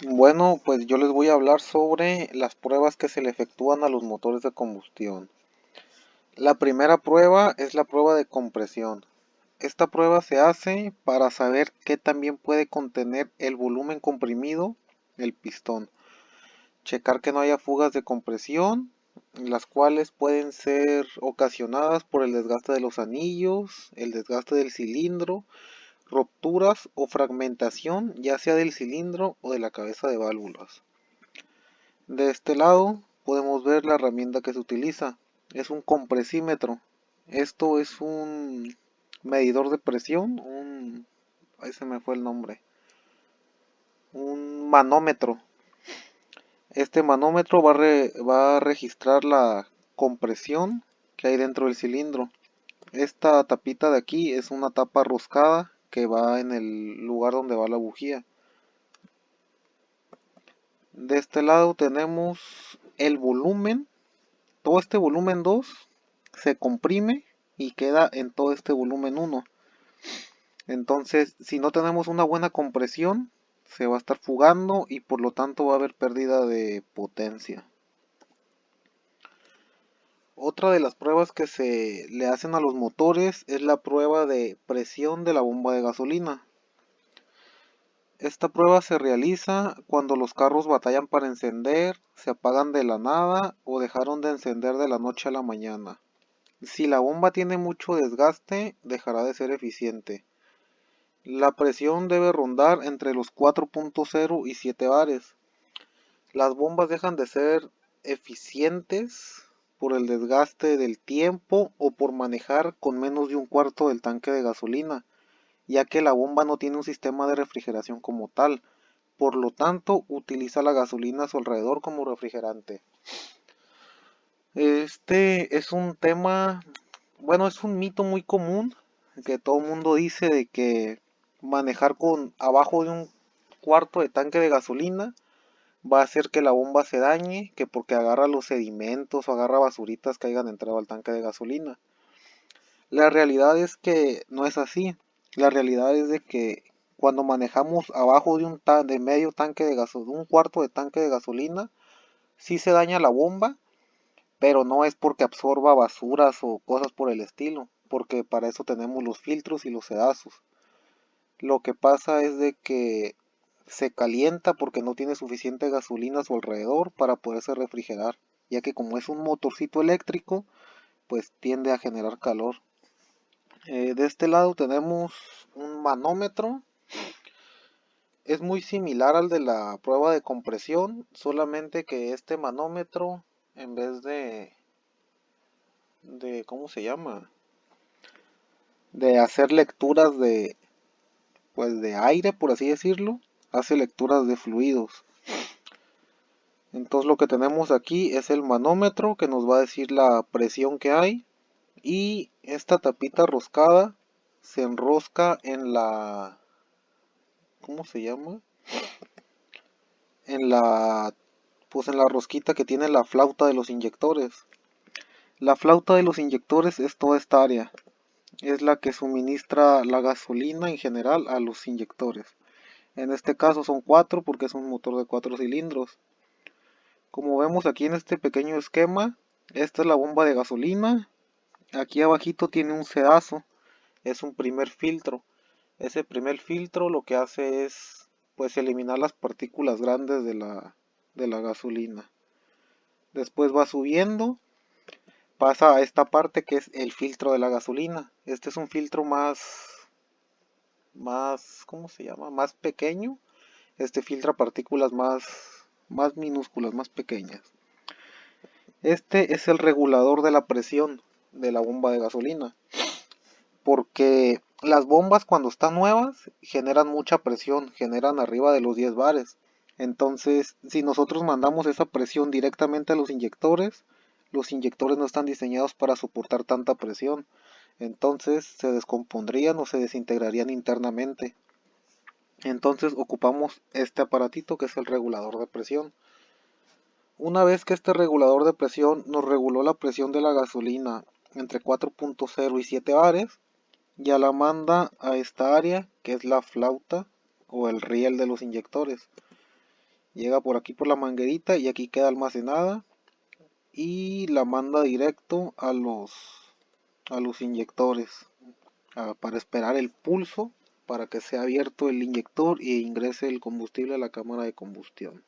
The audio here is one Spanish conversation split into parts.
Bueno, pues yo les voy a hablar sobre las pruebas que se le efectúan a los motores de combustión. La primera prueba es la prueba de compresión. Esta prueba se hace para saber qué también puede contener el volumen comprimido del pistón. Checar que no haya fugas de compresión, las cuales pueden ser ocasionadas por el desgaste de los anillos, el desgaste del cilindro, rupturas o fragmentación ya sea del cilindro o de la cabeza de válvulas. De este lado podemos ver la herramienta que se utiliza. Es un compresímetro. Esto es un medidor de presión, ahí se me fue el nombre, un manómetro. Este manómetro va a registrar la compresión que hay dentro del cilindro. Esta tapita de aquí es una tapa roscada que va en el lugar donde va la bujía. De este lado tenemos el volumen. Todo este volumen 2 se comprime y queda en todo este volumen 1. Entonces, si no tenemos una buena compresión, se va a estar fugando y por lo tanto va a haber pérdida de potencia. Otra de las pruebas que se le hacen a los motores es la prueba de presión de la bomba de gasolina. Esta prueba se realiza cuando los carros batallan para encender, se apagan de la nada o dejaron de encender de la noche a la mañana. Si la bomba tiene mucho desgaste, dejará de ser eficiente. La presión debe rondar entre los 4.0 y 7 bares. Las bombas dejan de ser eficientes por el desgaste del tiempo o por manejar con menos de un cuarto del tanque de gasolina, ya que la bomba no tiene un sistema de refrigeración como tal. Por lo tanto, utiliza la gasolina a su alrededor como refrigerante. Este es un tema, bueno, es un mito muy común que todo el mundo dice de que manejar con abajo de un cuarto de tanque de gasolina va a hacer que la bomba se dañe, que porque agarra los sedimentos o agarra basuritas que hayan entrado al tanque de gasolina. La realidad es que no es así. La realidad es de que cuando manejamos abajo de de medio tanque de gasolina, un cuarto de tanque de gasolina, sí se daña la bomba, pero no es porque absorba basuras o cosas por el estilo, porque para eso tenemos los filtros y los sedazos. Lo que pasa es de que se calienta porque no tiene suficiente gasolina a su alrededor para poderse refrigerar, ya que como es un motorcito eléctrico, pues tiende a generar calor. De este lado tenemos un manómetro. Es muy similar al de la prueba de compresión, solamente que este manómetro, en vez de ¿cómo se llama? De hacer lecturas pues de aire, por así decirlo, hace lecturas de fluidos. Entonces lo que tenemos aquí es el manómetro que nos va a decir la presión que hay y esta tapita roscada se enrosca en la, ¿cómo se llama? En la, pues en la rosquita que tiene la flauta de los inyectores. La flauta de los inyectores es toda esta área, es la que suministra la gasolina en general a los inyectores. En este caso son 4 porque es un motor de 4 cilindros. Como vemos aquí en este pequeño esquema, esta es la bomba de gasolina. Aquí abajito tiene un sedazo, es un primer filtro. Ese primer filtro lo que hace es pues eliminar las partículas grandes de la gasolina. Después va subiendo, pasa a esta parte que es el filtro de la gasolina. Este es un filtro más, ¿cómo se llama? Más pequeño. Este filtra partículas más minúsculas, más pequeñas. Este es el regulador de la presión de la bomba de gasolina, porque las bombas cuando están nuevas generan mucha presión, generan arriba de los 10 bares. Entonces, si nosotros mandamos esa presión directamente a los inyectores no están diseñados para soportar tanta presión. Entonces se descompondrían o se desintegrarían internamente. Entonces ocupamos este aparatito que es el regulador de presión. Una vez que este regulador de presión nos reguló la presión de la gasolina entre 4.0 y 7 bares, ya la manda a esta área que es la flauta o el riel de los inyectores. Llega por aquí por la manguerita y aquí queda almacenada y la manda directo a los inyectores para esperar el pulso para que sea abierto el inyector y ingrese el combustible a la cámara de combustión.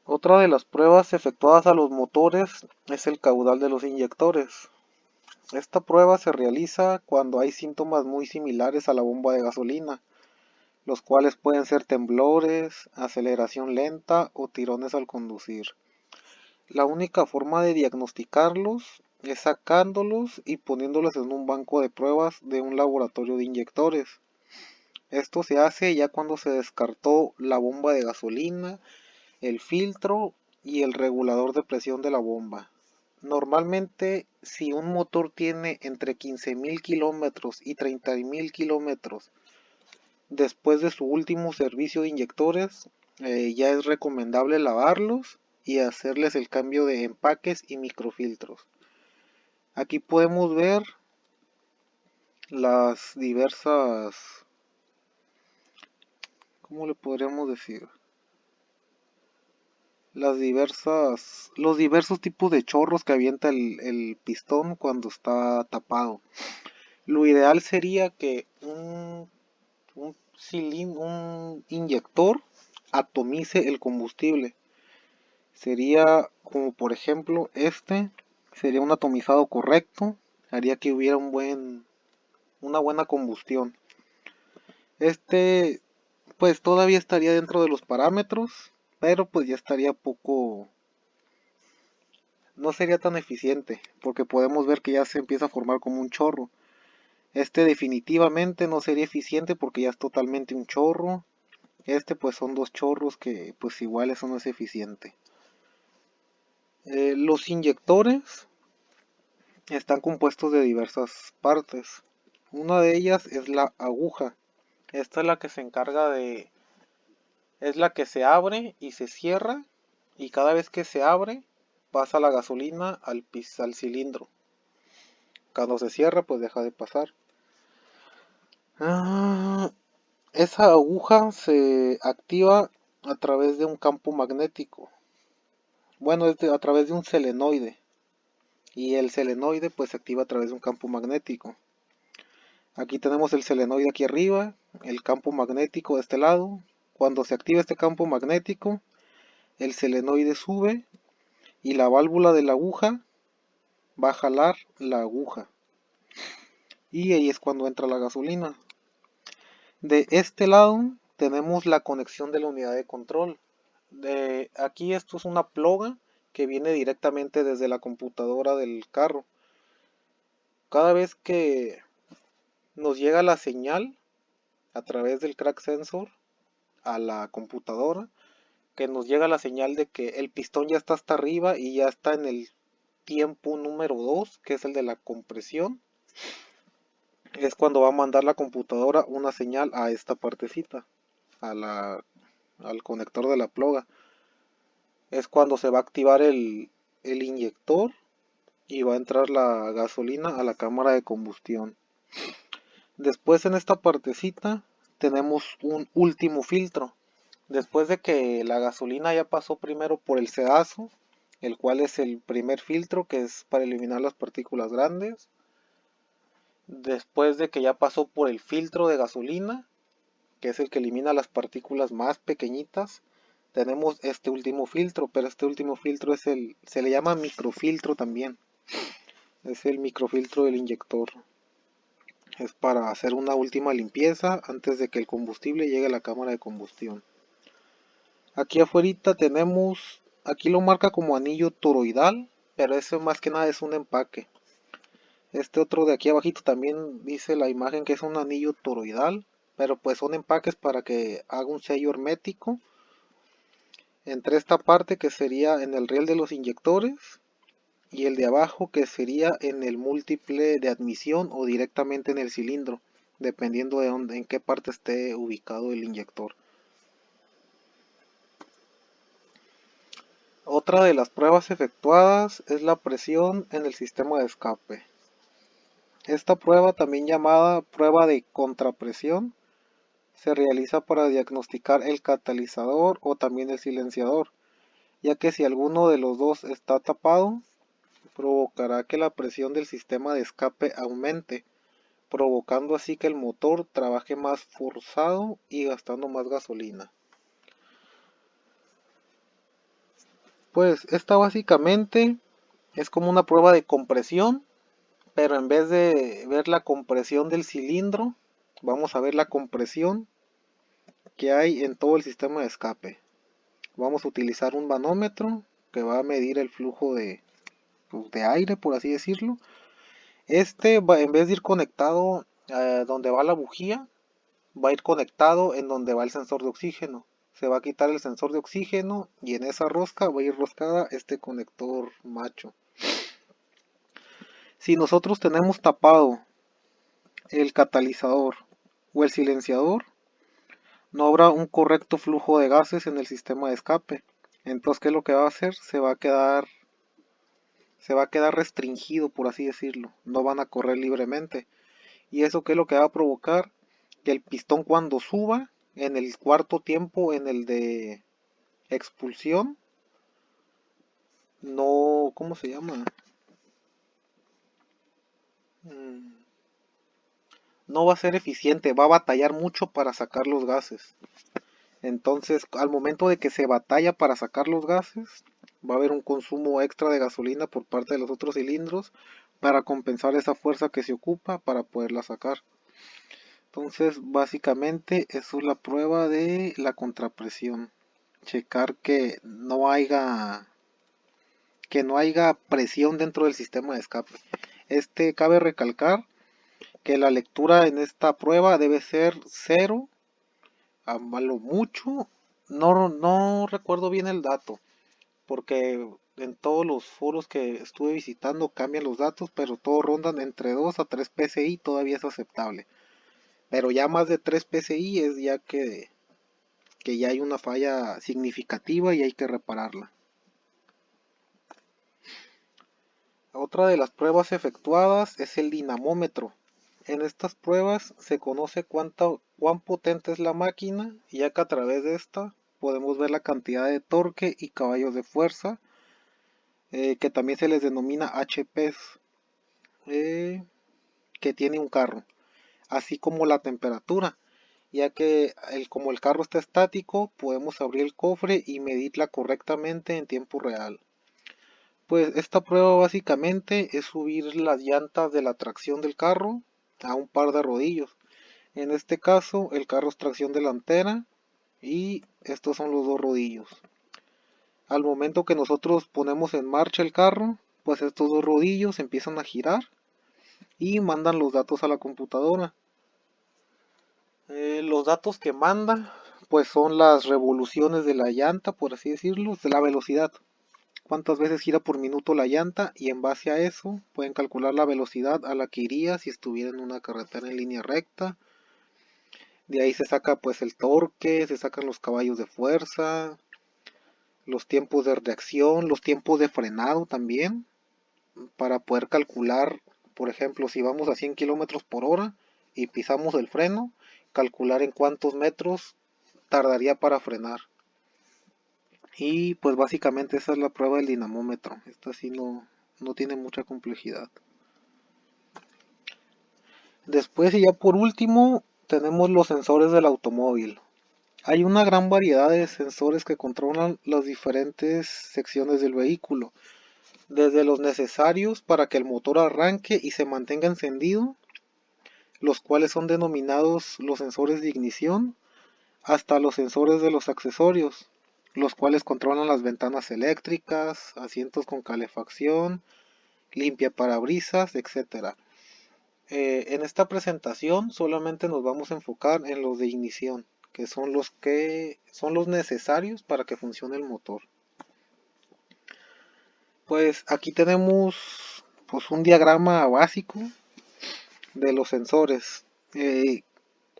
Otra de las pruebas efectuadas a los motores es el caudal de los inyectores. Esta prueba se realiza cuando hay síntomas muy similares a la bomba de gasolina, los cuales pueden ser temblores, aceleración lenta o tirones al conducir. La única forma de diagnosticarlos es sacándolos y poniéndolos en un banco de pruebas de un laboratorio de inyectores. Esto se hace ya cuando se descartó la bomba de gasolina, el filtro y el regulador de presión de la bomba. Normalmente, si un motor tiene entre 15.000 kilómetros y 30.000 kilómetros después de su último servicio de inyectores, ya es recomendable lavarlos y hacerles el cambio de empaques y microfiltros. Aquí podemos ver las diversas, ¿cómo le podríamos decir? Los diversos tipos de chorros que avienta el pistón cuando está tapado. Lo ideal sería que un inyector atomice el combustible. Sería como por ejemplo este, sería un atomizado correcto, haría que hubiera una buena combustión. Este pues todavía estaría dentro de los parámetros, pero pues ya estaría no sería tan eficiente, porque podemos ver que ya se empieza a formar como un chorro. Este definitivamente no sería eficiente porque ya es totalmente un chorro. Este pues son dos chorros que pues igual eso no es eficiente. Los inyectores están compuestos de diversas partes. Una de ellas es la aguja. Esta es la que se encarga es la que se abre y se cierra, y cada vez que se abre pasa la gasolina al cilindro. Cuando se cierra pues deja de pasar. Esa aguja se activa a través de un campo magnético. Bueno, a través de un selenoide. Y el selenoide pues se activa a través de un campo magnético. Aquí tenemos el selenoide aquí arriba, el campo magnético de este lado. Cuando se activa este campo magnético, el selenoide sube y la válvula de la aguja va a jalar la aguja. Y ahí es cuando entra la gasolina. De este lado tenemos la conexión de la unidad de control. Aquí esto es una ploga que viene directamente desde la computadora del carro. Cada vez que nos llega la señal a través del crack sensor a la computadora, que nos llega la señal de que el pistón ya está hasta arriba y ya está en el tiempo número 2, que es el de la compresión, es cuando va a mandar la computadora una señal a esta partecita, al conector de la ploga. Es cuando se va a activar el inyector y va a entrar la gasolina a la cámara de combustión. Después en esta partecita tenemos un último filtro. Después de que la gasolina ya pasó primero por el sedazo, el cual es el primer filtro que es para eliminar las partículas grandes. Después de que ya pasó por el filtro de gasolina, que es el que elimina las partículas más pequeñitas, tenemos este último filtro, pero este último filtro se le llama microfiltro también. Es el microfiltro del inyector. Es para hacer una última limpieza antes de que el combustible llegue a la cámara de combustión. Aquí afuera tenemos, aquí lo marca como anillo toroidal, pero eso más que nada es un empaque. Este otro de aquí abajito también dice la imagen que es un anillo toroidal, pero pues son empaques para que haga un sello hermético entre esta parte que sería en el riel de los inyectores y el de abajo que sería en el múltiple de admisión o directamente en el cilindro, dependiendo de dónde, en qué parte esté ubicado el inyector. Otra de las pruebas efectuadas es la presión en el sistema de escape. Esta prueba, también llamada prueba de contrapresión, se realiza para diagnosticar el catalizador o también el silenciador, ya que si alguno de los dos está tapado, provocará que la presión del sistema de escape aumente, provocando así que el motor trabaje más forzado y gastando más gasolina. Pues esta básicamente es como una prueba de compresión, pero en vez de ver la compresión del cilindro, vamos a ver la compresión que hay en todo el sistema de escape. Vamos a utilizar un manómetro que va a medir el flujo de aire, por así decirlo. En vez de ir conectado donde va la bujía, va a ir conectado en donde va el sensor de oxígeno. Se va a quitar el sensor de oxígeno y en esa rosca va a ir roscada este conector macho. Si nosotros tenemos tapado el catalizador o el silenciador, no habrá un correcto flujo de gases en el sistema de escape. Entonces, ¿qué es lo que va a hacer? Se va a quedar restringido, por así decirlo. No van a correr libremente. ¿Y eso qué es lo que va a provocar? Que el pistón cuando suba, en el cuarto tiempo, en el de expulsión, no, ¿cómo se llama? Mm, No va a ser eficiente, va a batallar mucho para sacar los gases. Entonces, al momento de que se batalla para sacar los gases, va a haber un consumo extra de gasolina por parte de los otros cilindros para compensar esa fuerza que se ocupa para poderla sacar. Entonces, básicamente, eso es la prueba de la contrapresión. Checar que no haya presión dentro del sistema de escape. Cabe recalcar que la lectura en esta prueba debe ser cero, a lo mucho. No recuerdo bien el dato, porque en todos los foros que estuve visitando cambian los datos, pero todos rondan entre 2 a 3 PSI, todavía es aceptable. Pero ya más de 3 PSI es ya que ya hay una falla significativa y hay que repararla. Otra de las pruebas efectuadas es el dinamómetro. En estas pruebas se conoce cuán potente es la máquina, ya que a través de esta podemos ver la cantidad de torque y caballos de fuerza, que también se les denomina HPs, que tiene un carro, así como la temperatura, ya que como el carro está estático, podemos abrir el cofre y medirla correctamente en tiempo real. Pues esta prueba básicamente es subir las llantas de la tracción del carro a un par de rodillos. En este caso, el carro es tracción delantera y estos son los dos rodillos. Al momento que nosotros ponemos en marcha el carro, pues estos dos rodillos empiezan a girar y mandan los datos a la computadora. Los datos que manda pues son las revoluciones de la llanta, por así decirlo, de la velocidad. Cuántas veces gira por minuto la llanta y en base a eso pueden calcular la velocidad a la que iría si estuviera en una carretera en línea recta. De ahí se saca pues el torque, se sacan los caballos de fuerza, los tiempos de reacción, los tiempos de frenado también, para poder calcular, por ejemplo, si vamos a 100 kilómetros por hora y pisamos el freno, calcular en cuántos metros tardaría para frenar. Y pues básicamente esa es la prueba del dinamómetro. Esta sí no tiene mucha complejidad. Después y ya por último tenemos los sensores del automóvil. Hay una gran variedad de sensores que controlan las diferentes secciones del vehículo, desde los necesarios para que el motor arranque y se mantenga encendido, los cuales son denominados los sensores de ignición, hasta los sensores de los accesorios, los cuales controlan las ventanas eléctricas, asientos con calefacción, limpia parabrisas, etc. En esta presentación solamente nos vamos a enfocar en los de ignición, que son los necesarios para que funcione el motor. Pues aquí tenemos pues un diagrama básico de los sensores.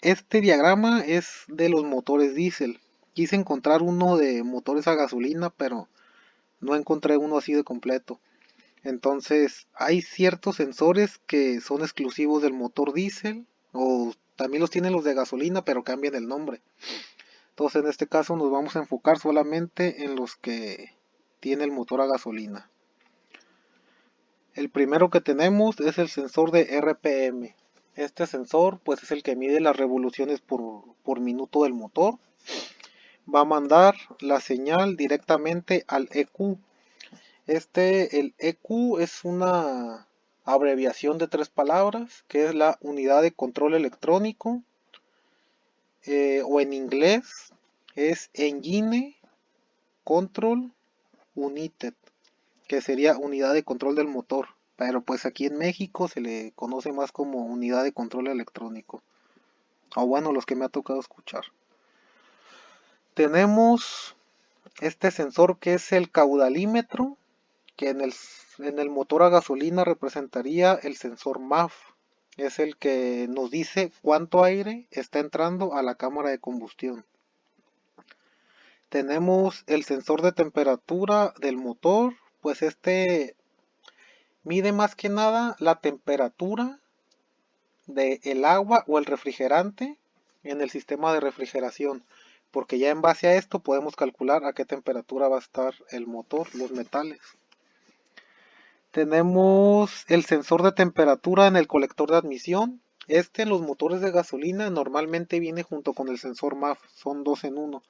Este diagrama es de los motores diésel. Quise encontrar uno de motores a gasolina, pero no encontré uno así de completo. Entonces hay ciertos sensores que son exclusivos del motor diésel o También los tienen los de gasolina, pero cambian el nombre. Entonces en este caso nos vamos a enfocar solamente en los que tiene el motor a gasolina. El primero que tenemos es el sensor de RPM. Este sensor pues es el que mide las revoluciones por minuto del motor. Va a mandar la señal directamente al EQ. El EQ es una abreviación de 3 palabras, que es la unidad de control electrónico, o en inglés es Engine Control United, que sería unidad de control del motor, pero pues aquí en México se le conoce más como unidad de control electrónico, o bueno, los que me ha tocado escuchar. Tenemos este sensor que es el caudalímetro, que en el motor a gasolina representaría el sensor MAF. Es el que nos dice cuánto aire está entrando a la cámara de combustión. Tenemos el sensor de temperatura del motor, pues este mide más que nada la temperatura del agua o el refrigerante en el sistema de refrigeración, porque ya en base a esto podemos calcular a qué temperatura va a estar el motor, los metales. Tenemos el sensor de temperatura en el colector de admisión. Este en los motores de gasolina normalmente viene junto con el sensor MAF, son dos en uno.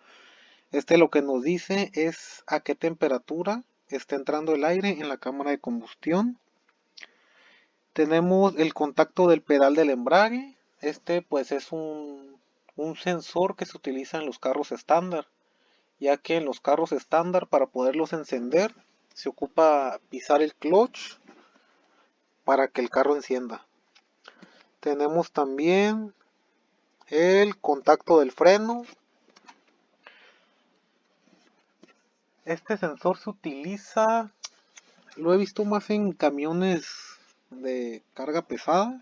Este lo que nos dice es a qué temperatura está entrando el aire en la cámara de combustión. Tenemos el contacto del pedal del embrague. Este pues es un sensor que se utiliza en los carros estándar, ya que en los carros estándar para poderlos encender se ocupa pisar el clutch para que el carro encienda. Tenemos también el contacto del freno. Este sensor se utiliza, lo he visto más en camiones de carga pesada,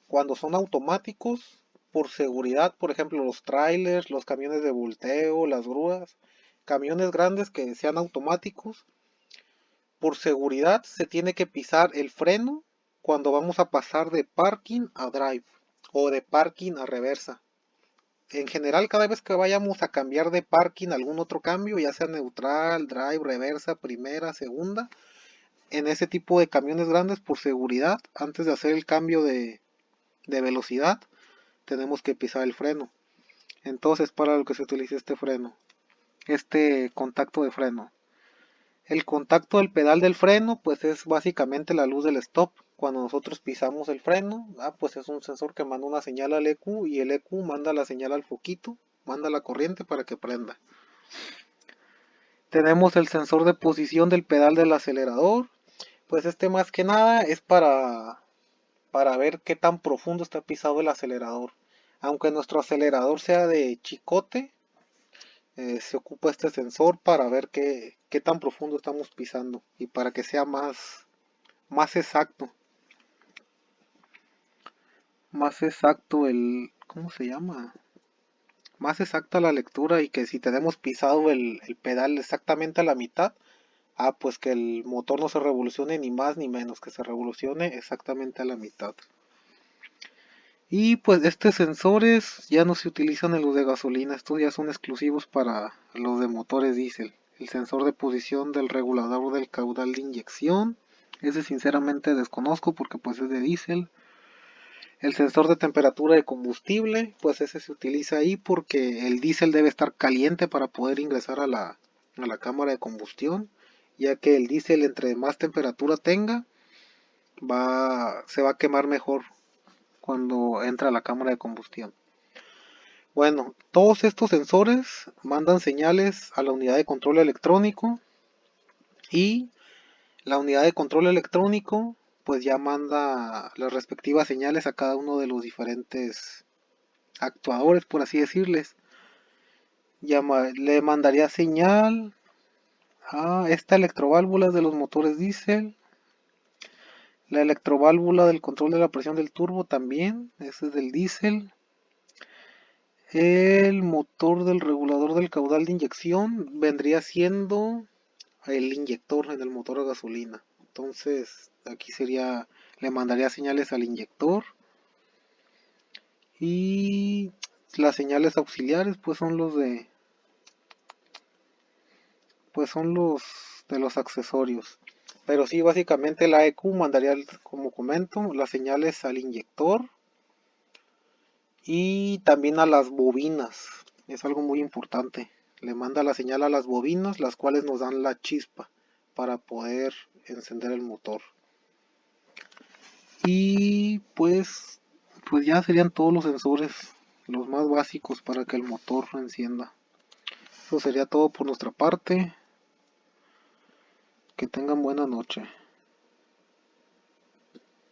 cuando son automáticos, por seguridad, por ejemplo los trailers, los camiones de volteo, las grúas, camiones grandes que sean automáticos, por seguridad se tiene que pisar el freno cuando vamos a pasar de parking a drive o de parking a reversa. En general, cada vez que vayamos a cambiar de parking algún otro cambio, ya sea neutral, drive, reversa, primera, segunda, en ese tipo de camiones grandes, por seguridad, antes de hacer el cambio de velocidad, tenemos que pisar el freno. Entonces, para lo que se utiliza este freno, este contacto de freno. El contacto del pedal del freno, pues es básicamente la luz del stop. Cuando nosotros pisamos el freno, pues es un sensor que manda una señal al EQ y el EQ manda la señal al foquito, manda la corriente para que prenda. Tenemos el sensor de posición del pedal del acelerador, pues este más que nada es para ver qué tan profundo está pisado el acelerador. Aunque nuestro acelerador sea de chicote, se ocupa este sensor para ver qué tan profundo estamos pisando y para que sea más exacto. Más exacto ¿cómo se llama? Más exacta la lectura y que si tenemos pisado el pedal exactamente a la mitad, pues que el motor no se revolucione ni más ni menos, que se revolucione exactamente a la mitad. Y pues estos sensores ya no se utilizan en los de gasolina, estos ya son exclusivos para los de motores diésel. El sensor de posición del regulador del caudal de inyección, ese sinceramente desconozco porque pues es de diésel. El sensor de temperatura de combustible, pues ese se utiliza ahí porque el diésel debe estar caliente para poder ingresar a la cámara de combustión, ya que el diésel entre más temperatura tenga, se va a quemar mejor cuando entra a la cámara de combustión. Bueno, todos estos sensores mandan señales a la unidad de control electrónico y la unidad de control electrónico pues ya manda las respectivas señales a cada uno de los diferentes actuadores, por así decirles. Le mandaría señal a esta electroválvula de los motores diésel, la electroválvula del control de la presión del turbo también, ese es del diésel. El motor del regulador del caudal de inyección vendría siendo el inyector en el motor a gasolina. Entonces, aquí le mandaría señales al inyector. Y las señales auxiliares pues son los de los accesorios. Pero sí, básicamente la EQ mandaría, como comento, las señales al inyector y también a las bobinas. Es algo muy importante. Le manda la señal a las bobinas, las cuales nos dan la chispa para poder encender el motor. Y pues ya serían todos los sensores, los más básicos para que el motor encienda. Eso sería todo por nuestra parte. Que tengan buena noche.